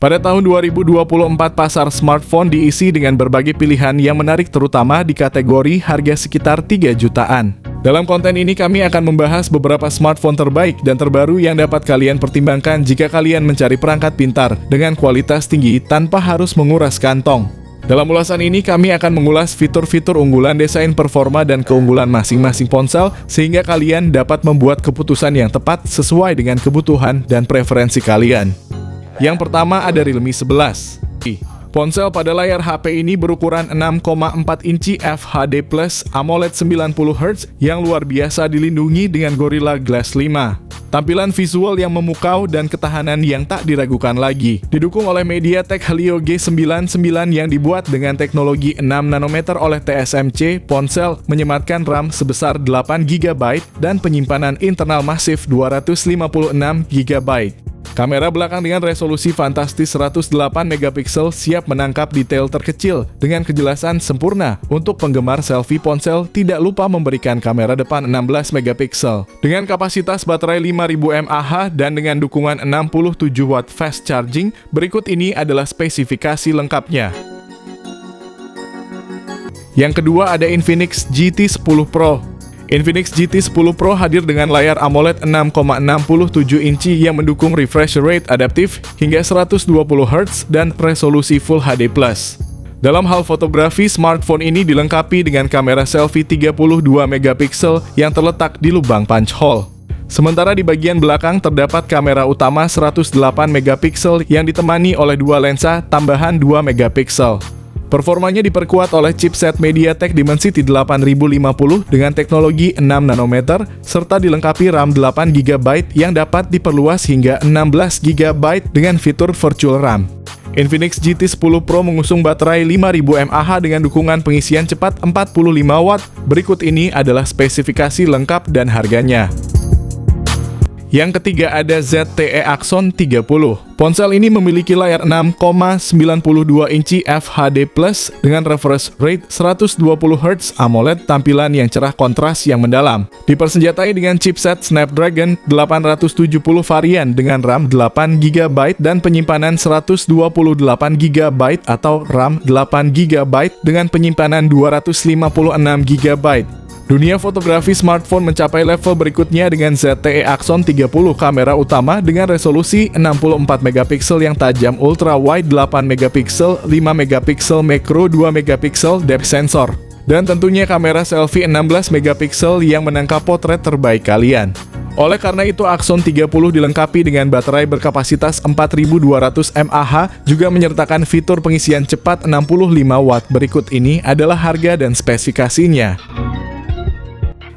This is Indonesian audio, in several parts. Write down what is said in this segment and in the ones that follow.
Pada tahun 2024, pasar smartphone diisi dengan berbagai pilihan yang menarik terutama di kategori harga sekitar 3 jutaan. Dalam konten ini kami akan membahas beberapa smartphone terbaik dan terbaru yang dapat kalian pertimbangkan jika kalian mencari perangkat pintar dengan kualitas tinggi tanpa harus menguras kantong. Dalam ulasan ini kami akan mengulas fitur-fitur unggulan, desain, performa, dan keunggulan masing-masing ponsel sehingga kalian dapat membuat keputusan yang tepat sesuai dengan kebutuhan dan preferensi kalian. Yang pertama ada Realme 11. Ponsel pada layar HP ini berukuran 6,4 inci FHD Plus AMOLED 90Hz yang luar biasa dilindungi dengan Gorilla Glass 5. Tampilan visual yang memukau dan ketahanan yang tak diragukan lagi. Didukung oleh MediaTek Helio G99 yang dibuat dengan teknologi 6 nanometer oleh TSMC, ponsel menyematkan RAM sebesar 8 GB dan penyimpanan internal masif 256 GB. Kamera belakang dengan resolusi fantastis 108 megapiksel siap menangkap detail terkecil dengan kejelasan sempurna. Untuk penggemar selfie ponsel, tidak lupa memberikan kamera depan 16 megapiksel. Dengan kapasitas baterai 5000 mAh dan dengan dukungan 67 watt fast charging, berikut ini adalah spesifikasi lengkapnya. Yang kedua ada Infinix GT 10 Pro. Infinix GT 10 Pro hadir dengan layar AMOLED 6,67 inci yang mendukung refresh rate adaptif hingga 120Hz dan resolusi Full HD+. Dalam hal fotografi, smartphone ini dilengkapi dengan kamera selfie 32 megapiksel yang terletak di lubang punch hole. Sementara di bagian belakang terdapat kamera utama 108 megapiksel yang ditemani oleh dua lensa tambahan 2 megapiksel. Performanya diperkuat oleh chipset MediaTek Dimensity 8050 dengan teknologi 6 nanometer serta dilengkapi RAM 8 GB yang dapat diperluas hingga 16 GB dengan fitur virtual RAM. Infinix GT 10 Pro mengusung baterai 5000 mAh dengan dukungan pengisian cepat 45 watt. Berikut ini adalah spesifikasi lengkap dan harganya. Yang ketiga ada ZTE Axon 30. Ponsel ini memiliki layar 6,92 inci FHD Plus dengan refresh rate 120Hz AMOLED, tampilan yang cerah, kontras yang mendalam. Dipersenjatai dengan chipset Snapdragon 870 varian dengan RAM 8 GB dan penyimpanan 128 GB atau RAM 8 GB dengan penyimpanan 256 GB. Dunia fotografi smartphone mencapai level berikutnya dengan ZTE Axon 30, kamera utama dengan resolusi 64 megapiksel yang tajam, ultra wide 8 megapiksel, 5 megapiksel makro, 2 megapiksel depth sensor, dan tentunya kamera selfie 16 megapiksel yang menangkap potret terbaik kalian. Oleh karena itu, Axon 30 dilengkapi dengan baterai berkapasitas 4200 mAh, juga menyertakan fitur pengisian cepat 65 watt. Berikut ini adalah harga dan spesifikasinya.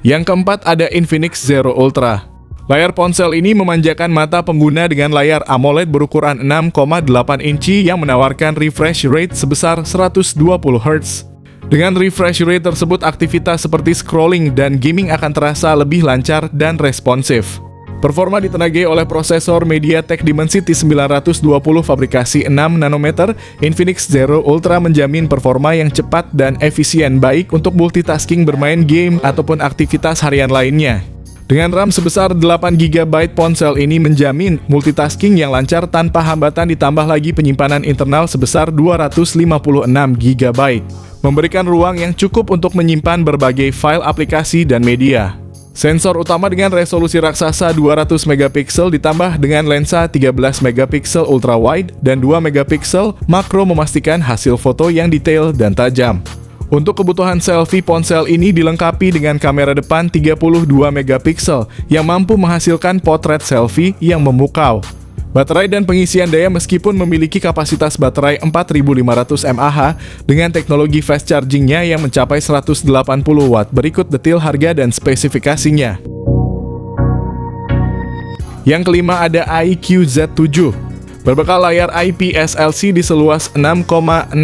Yang keempat ada Infinix Zero Ultra. Layar ponsel ini memanjakan mata pengguna dengan layar AMOLED berukuran 6,8 inci yang menawarkan refresh rate sebesar 120Hz. Dengan refresh rate tersebut, aktivitas seperti scrolling dan gaming akan terasa lebih lancar dan responsif. Performa ditenagai oleh prosesor MediaTek Dimensity 920 fabrikasi 6 nanometer. Infinix Zero Ultra menjamin performa yang cepat dan efisien baik untuk multitasking, bermain game, ataupun aktivitas harian lainnya. Dengan RAM sebesar 8 GB, ponsel ini menjamin multitasking yang lancar tanpa hambatan, ditambah lagi penyimpanan internal sebesar 256 GB, memberikan ruang yang cukup untuk menyimpan berbagai file, aplikasi, dan media. Sensor utama dengan resolusi raksasa 200 megapiksel ditambah dengan lensa 13 megapiksel ultra wide dan 2 megapiksel makro memastikan hasil foto yang detail dan tajam. Untuk kebutuhan selfie, ponsel ini dilengkapi dengan kamera depan 32 megapiksel yang mampu menghasilkan potret selfie yang memukau. Baterai dan pengisian daya, meskipun memiliki kapasitas baterai 4500 mAh dengan teknologi fast chargingnya yang mencapai 180 watt. Berikut detail harga dan spesifikasinya. Yang kelima ada iQOO Z7. Berbekal layar IPS LCD seluas 6,64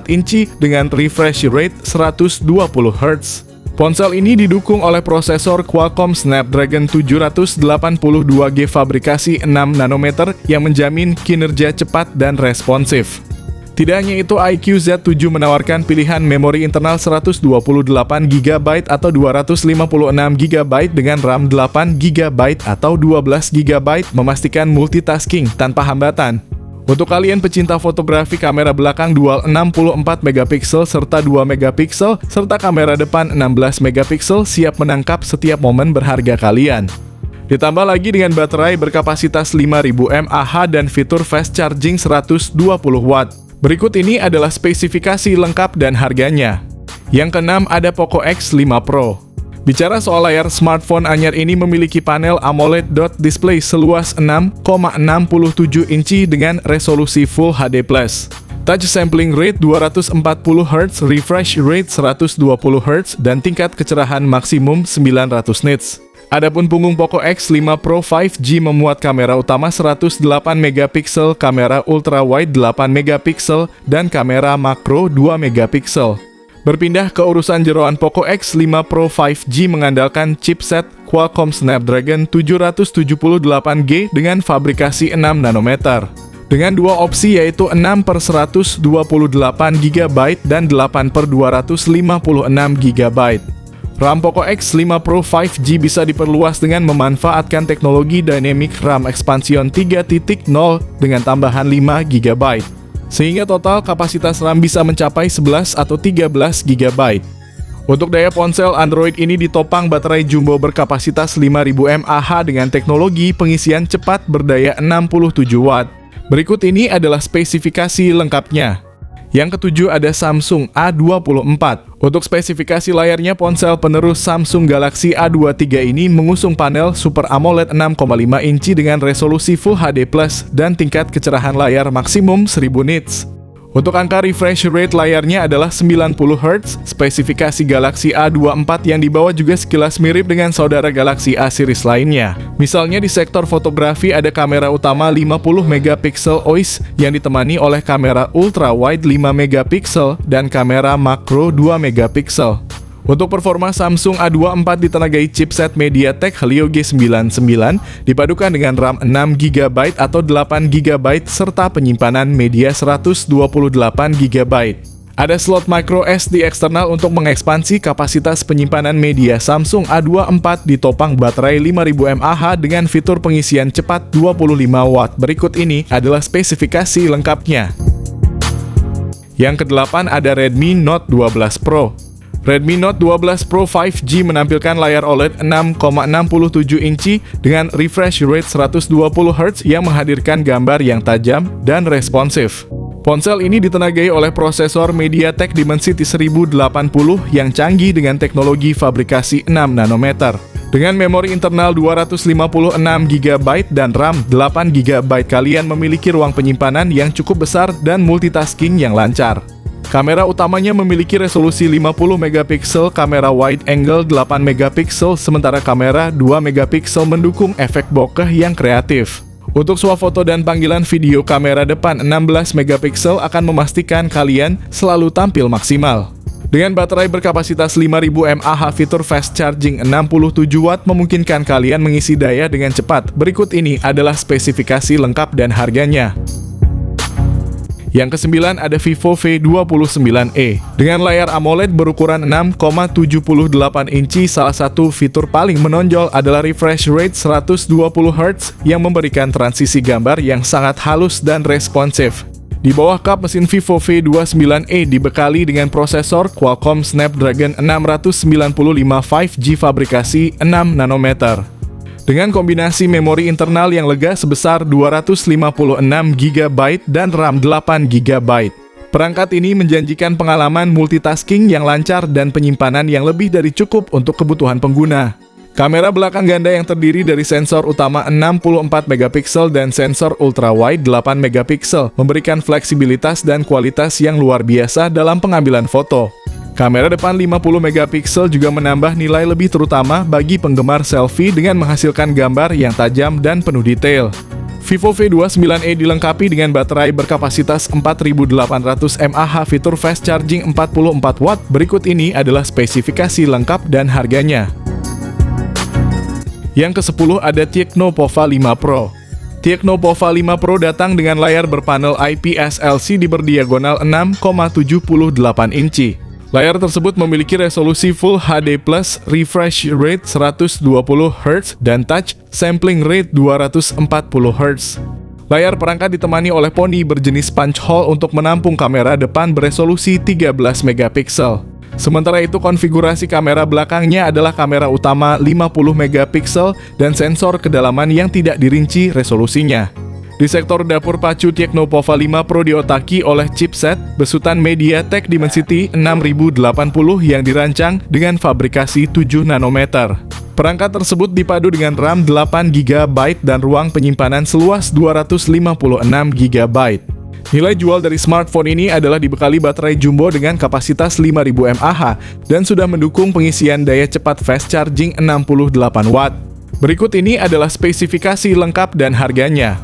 inci dengan refresh rate 120Hz. Ponsel ini didukung oleh prosesor Qualcomm Snapdragon 782G fabrikasi 6 nanometer yang menjamin kinerja cepat dan responsif. Tidak hanya itu, iQOO Z7 menawarkan pilihan memori internal 128GB atau 256GB dengan RAM 8GB atau 12GB, memastikan multitasking tanpa hambatan. Untuk kalian pecinta fotografi, kamera belakang dual 64 megapiksel serta 2 megapiksel serta kamera depan 16 megapiksel siap menangkap setiap momen berharga kalian. Ditambah lagi dengan baterai berkapasitas 5000 mAh dan fitur fast charging 120 watt. Berikut ini adalah spesifikasi lengkap dan harganya. Yang keenam ada Poco X5 Pro. Bicara soal layar, smartphone anyar ini memiliki panel AMOLED dot display seluas 6,67 inci dengan resolusi Full HD+. Touch sampling rate 240 Hz, refresh rate 120 Hz, dan tingkat kecerahan maksimum 900 nits. Adapun punggung Poco X5 Pro 5G memuat kamera utama 108 megapiksel, kamera ultrawide 8 megapiksel, dan kamera makro 2 megapiksel. Berpindah ke urusan jeroan, Poco X5 Pro 5G mengandalkan chipset Qualcomm Snapdragon 778G dengan fabrikasi 6 nanometer. Dengan dua opsi yaitu 6/128GB dan 8/256GB. RAM Poco X5 Pro 5G bisa diperluas dengan memanfaatkan teknologi Dynamic RAM Expansion 3.0 dengan tambahan 5GB. Sehingga total kapasitas RAM bisa mencapai 11 atau 13 GB. Untuk daya ponsel, Android ini ditopang baterai jumbo berkapasitas 5000 mAh dengan teknologi pengisian cepat berdaya 67 watt. Berikut ini adalah spesifikasi lengkapnya. Yang ketujuh ada Samsung A24. Untuk spesifikasi layarnya, ponsel penerus Samsung Galaxy A23 ini mengusung panel Super AMOLED 6,5 inci dengan resolusi Full HD+, dan tingkat kecerahan layar maksimum 1000 nits. Untuk angka refresh rate layarnya adalah 90 Hz. Spesifikasi Galaxy A24 yang dibawa juga sekilas mirip dengan saudara Galaxy A series lainnya. Misalnya di sektor fotografi ada kamera utama 50 megapiksel OIS yang ditemani oleh kamera ultra wide 5 megapiksel dan kamera makro 2 megapiksel. Untuk performa, Samsung A24 ditenagai chipset MediaTek Helio G99 dipadukan dengan RAM 6GB atau 8GB serta penyimpanan media 128GB. Ada slot micro SD eksternal untuk mengekspansi kapasitas penyimpanan media. Samsung A24 ditopang baterai 5000 mAh dengan fitur pengisian cepat 25 watt. Berikut ini adalah spesifikasi lengkapnya. Yang kedelapan ada Redmi Note 12 Pro. Redmi Note 12 Pro 5G menampilkan layar OLED 6,67 inci dengan refresh rate 120 Hz yang menghadirkan gambar yang tajam dan responsif. Ponsel ini ditenagai oleh prosesor MediaTek Dimensity 1080 yang canggih dengan teknologi fabrikasi 6 nanometer. Dengan memori internal 256GB dan RAM 8GB, kalian memiliki ruang penyimpanan yang cukup besar dan multitasking yang lancar. Kamera utamanya memiliki resolusi 50 megapiksel, kamera wide angle 8 megapiksel, sementara kamera 2 megapiksel mendukung efek bokeh yang kreatif. Untuk swafoto dan panggilan video, kamera depan 16 megapiksel akan memastikan kalian selalu tampil maksimal. Dengan baterai berkapasitas 5000 mAh, fitur fast charging 67 watt memungkinkan kalian mengisi daya dengan cepat. Berikut ini adalah spesifikasi lengkap dan harganya. Yang kesembilan ada Vivo V29e. Dengan layar AMOLED berukuran 6,78 inci, salah satu fitur paling menonjol adalah refresh rate 120 Hz yang memberikan transisi gambar yang sangat halus dan responsif. Di bawah kap, mesin Vivo V29e dibekali dengan prosesor Qualcomm Snapdragon 695 5G fabrikasi 6 nanometer. Dengan kombinasi memori internal yang lega sebesar 256GB dan RAM 8GB. Perangkat ini menjanjikan pengalaman multitasking yang lancar dan penyimpanan yang lebih dari cukup untuk kebutuhan pengguna. Kamera belakang ganda yang terdiri dari sensor utama 64 megapiksel dan sensor ultrawide 8 megapiksel memberikan fleksibilitas dan kualitas yang luar biasa dalam pengambilan foto. Kamera depan 50 megapiksel juga menambah nilai lebih terutama bagi penggemar selfie dengan menghasilkan gambar yang tajam dan penuh detail. Vivo V29e dilengkapi dengan baterai berkapasitas 4800 mAh, fitur fast charging 44 watt. Berikut ini adalah spesifikasi lengkap dan harganya. Yang ke-10 ada Tecno Pova 5 Pro. Tecno Pova 5 Pro datang dengan layar berpanel IPS LCD berdiagonal 6,78 inci. Layar tersebut memiliki resolusi Full HD+, refresh rate 120 Hz, dan touch sampling rate 240 Hz. Layar perangkat ditemani oleh poni berjenis punch hole untuk menampung kamera depan beresolusi 13 megapiksel. Sementara itu konfigurasi kamera belakangnya adalah kamera utama 50 megapiksel dan sensor kedalaman yang tidak dirinci resolusinya. Di sektor dapur pacu Tecnopova 5 Pro diotaki oleh chipset besutan MediaTek Dimensity 6080 yang dirancang dengan fabrikasi 7 nanometer. Perangkat tersebut dipadu dengan RAM 8 GB dan ruang penyimpanan seluas 256 GB. Nilai jual dari smartphone ini adalah dibekali baterai jumbo dengan kapasitas 5000 mAh dan sudah mendukung pengisian daya cepat fast charging 68 Watt. Berikut ini adalah spesifikasi lengkap dan harganya.